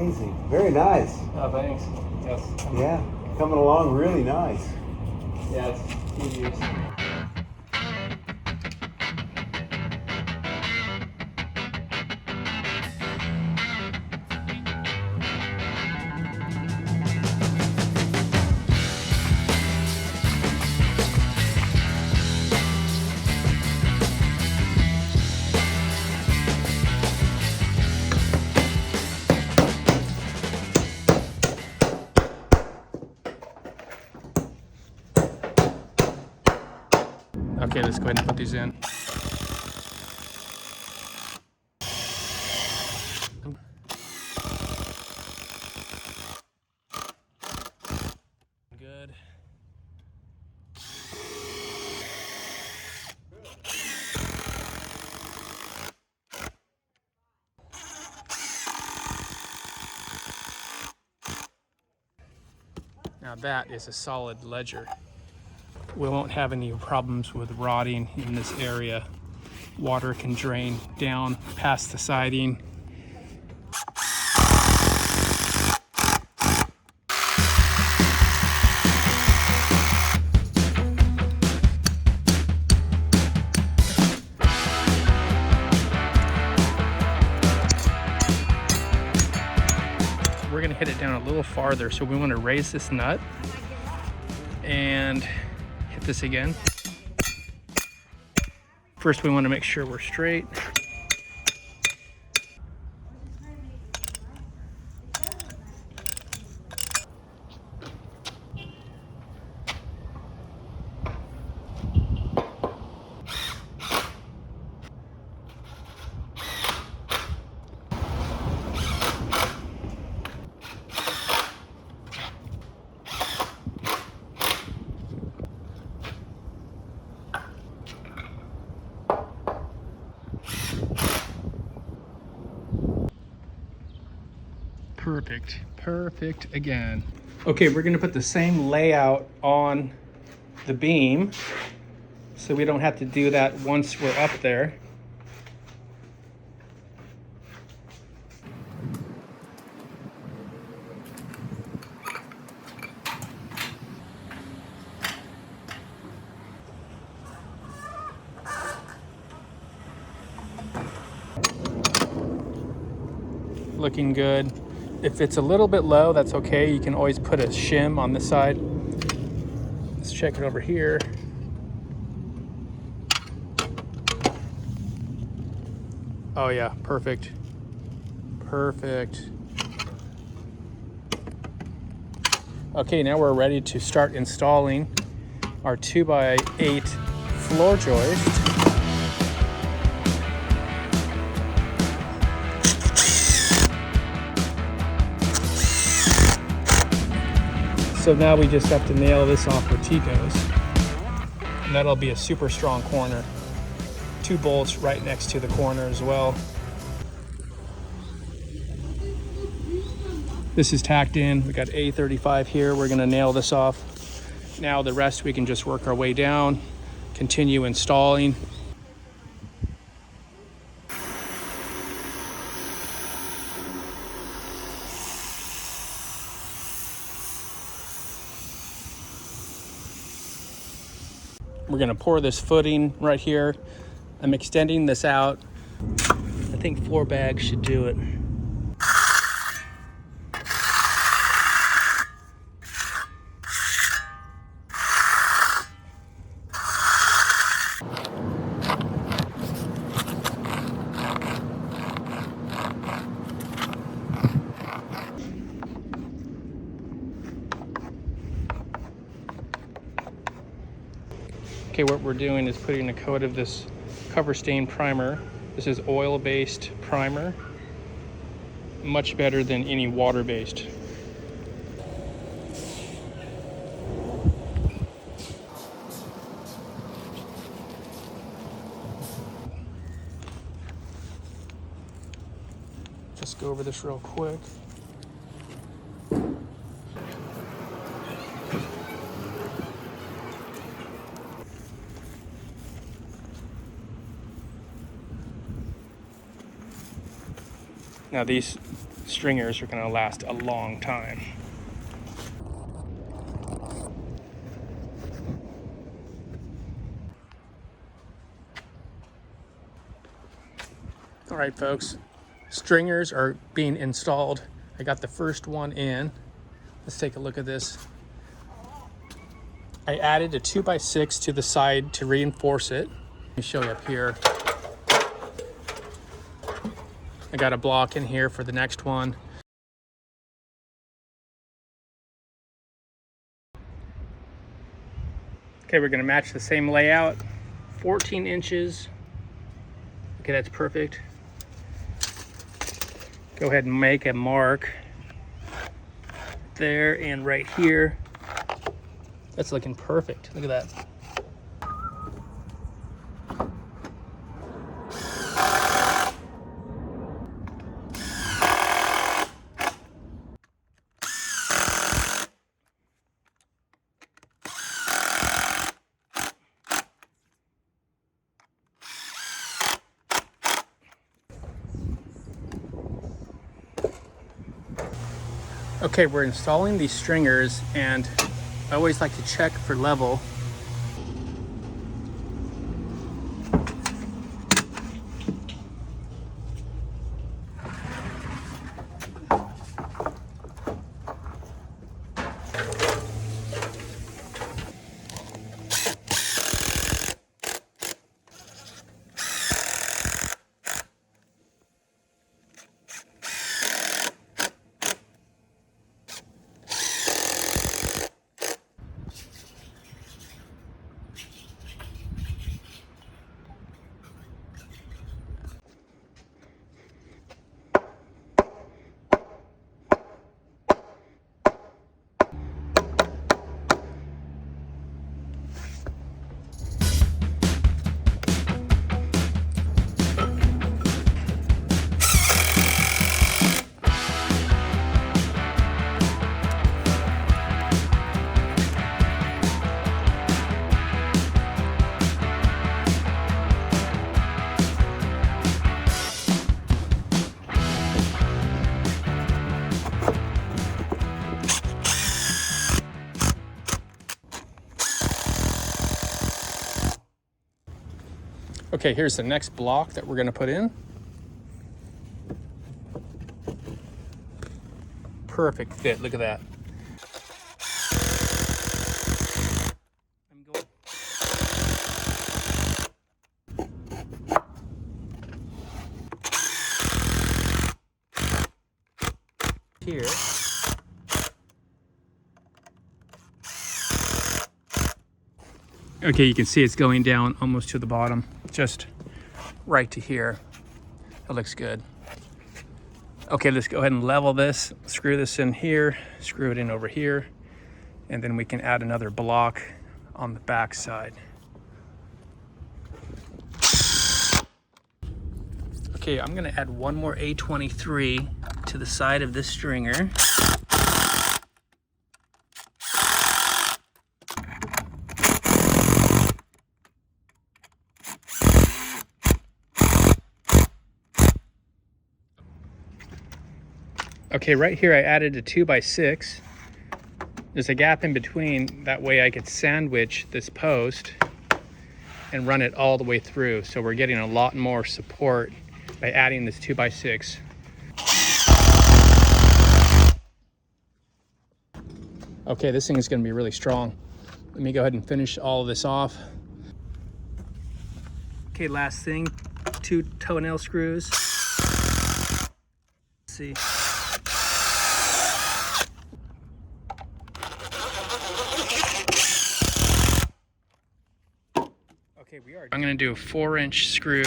Amazing. Very nice. Oh, thanks. Yes. Yeah, coming along really nice. Yeah, it's tedious. Okay, let's go ahead and put these in. Good. Now that is a solid ledger. We won't have any problems with rotting in this area. Water can drain down past the siding. We're gonna hit it down a little farther, so we want to raise this nut and hit this again. First, we want to make sure we're straight. Perfect, perfect again. Okay, we're gonna put the same layout on the beam so we don't have to do that once we're up there. Looking good. If it's a little bit low, that's okay. You can always put a shim on this side. Let's check it over here. Oh yeah, perfect. Perfect. Okay, now we're ready to start installing our 2x8 floor joist. So now we just have to nail this off where T goes. And that'll be a super strong corner. 2 bolts right next to the corner as well. This is tacked in. We got A35 here. We're gonna nail this off. Now the rest we can just work our way down, continue installing. We're gonna pour this footing right here. I'm extending this out. I think 4 bags should do it. Okay, what we're doing is putting a coat of this cover stain primer. This is oil-based primer, much better than any water-based. Just go over this real quick. Now these stringers are going to last a long time. All right, folks, stringers are being installed. I got the first one in. Let's take a look at this. I added a 2x6 to the side to reinforce it. Let me show you up here. I got a block in here for the next one. Okay, we're gonna match the same layout. 14 inches. Okay, that's perfect. Go ahead and make a mark there and right here. That's looking perfect. Look at that. Okay, we're installing these stringers, and I always like to check for level. Okay, here's the next block that we're gonna put in. Perfect fit, look at that. I'm going here. Okay, you can see it's going down almost to the bottom, just right to here. That looks good. Okay, let's go ahead and level this, screw this in here, screw it in over here, and then we can add another block on the back side. Okay, I'm gonna add one more A23 to the side of this stringer. Okay, right here I added a 2x6. There's a gap in between, that way I could sandwich this post and run it all the way through. So we're getting a lot more support by adding this 2x6. Okay, this thing is gonna be really strong. Let me go ahead and finish all of this off. Okay, last thing, 2 toenail screws. Let's see. Okay, I'm gonna do a 4-inch screw.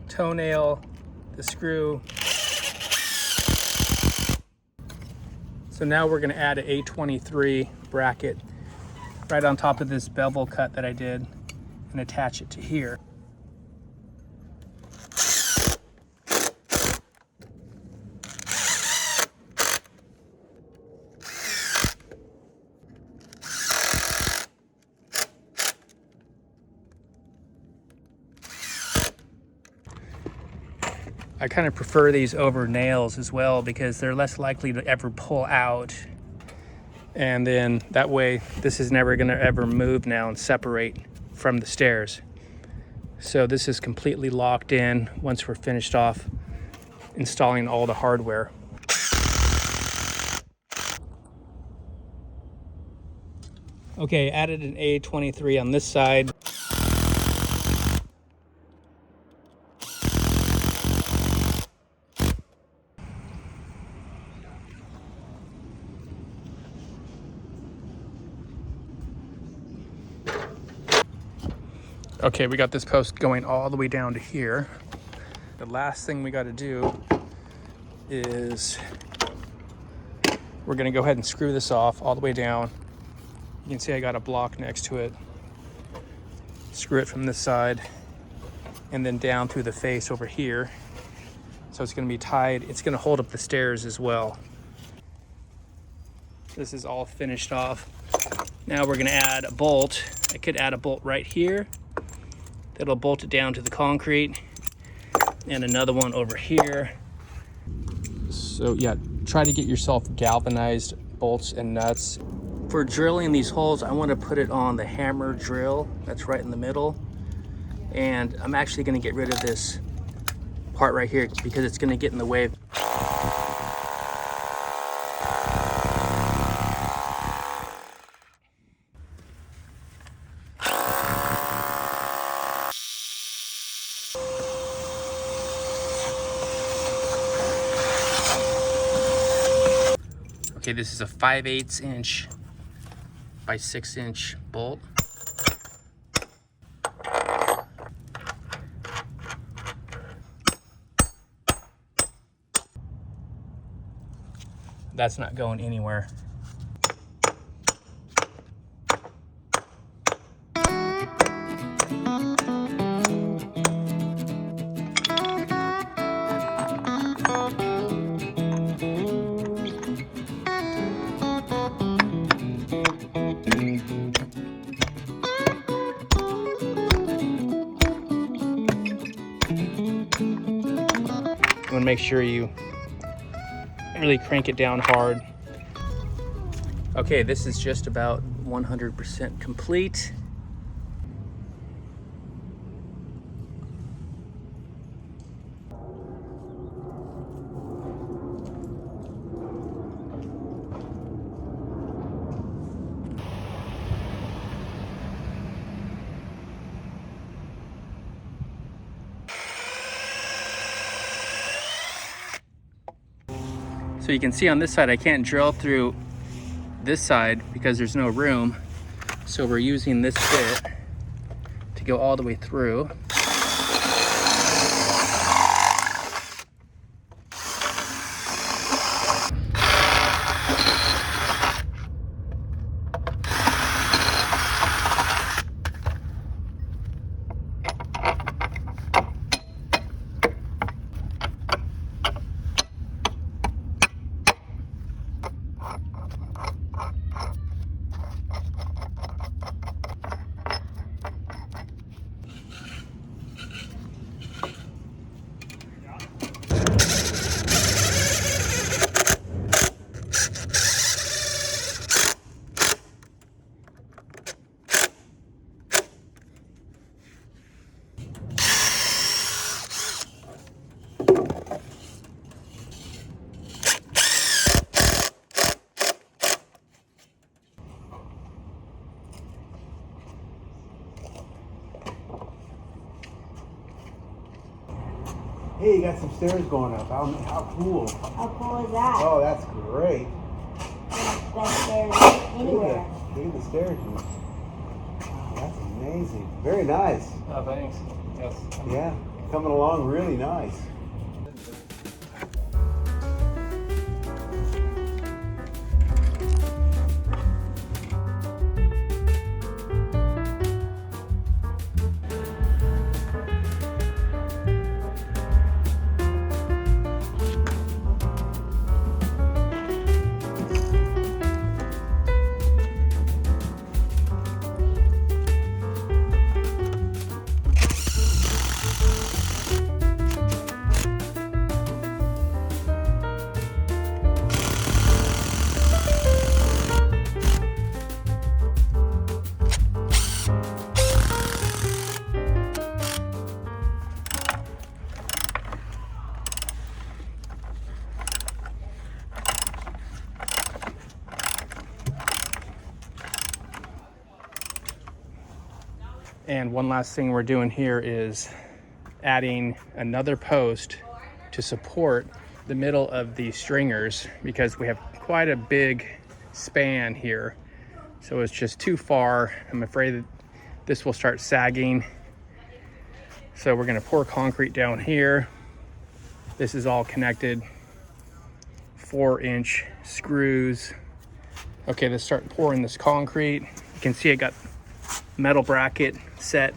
Toenail, the screw. So now we're gonna add an A23 bracket right on top of this bevel cut that I did and attach it to here. I kind of prefer these over nails as well because they're less likely to ever pull out. And then that way, this is never gonna ever move now and separate from the stairs. So this is completely locked in once we're finished off installing all the hardware. Okay, added an A23 on this side. Okay, we got this post going all the way down to here. The last thing we got to do is we're going to go ahead and screw this off all the way down. You can see I got a block next to it. Screw it from this side and then down through the face over here. So it's going to be tied. It's going to hold up the stairs as well. This is all finished off. Now we're going to add a bolt. I could add a bolt right here. That'll bolt it down to the concrete, and another one over here. So yeah, try to get yourself galvanized bolts and nuts. For drilling these holes, I want to put it on the hammer drill that's right in the middle. And I'm actually going to get rid of this part right here because it's going to get in the way. Okay, this is a 5/8 inch by 6 inch bolt. That's not going anywhere. You want to make sure you really crank it down hard. Okay, this is just about 100% complete. So you can see on this side, I can't drill through this side because there's no room. So we're using this bit to go all the way through. Hey, you got some stairs going up. How cool. How cool is that? Oh, that's great. Best stairs anywhere. Look at the stairs. Wow, that's amazing. Very nice. Oh, thanks. Yes. Yeah, coming along really nice. And one last thing we're doing here is adding another post to support the middle of these stringers because we have quite a big span here. So it's just too far. I'm afraid that this will start sagging. So we're gonna pour concrete down here. This is all connected, 4-inch screws. Okay, let's start pouring this concrete. You can see I got metal bracket set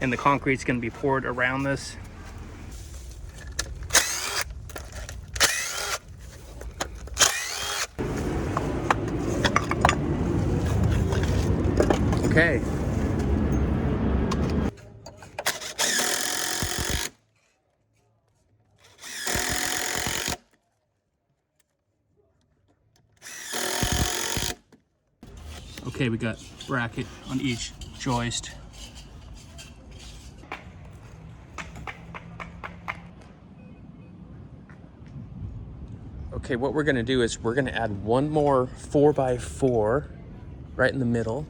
and the concrete's gonna be poured around this. Okay. Okay, we got bracket on each joist. Okay, what we're gonna do is we're gonna add one more 4x4 right in the middle.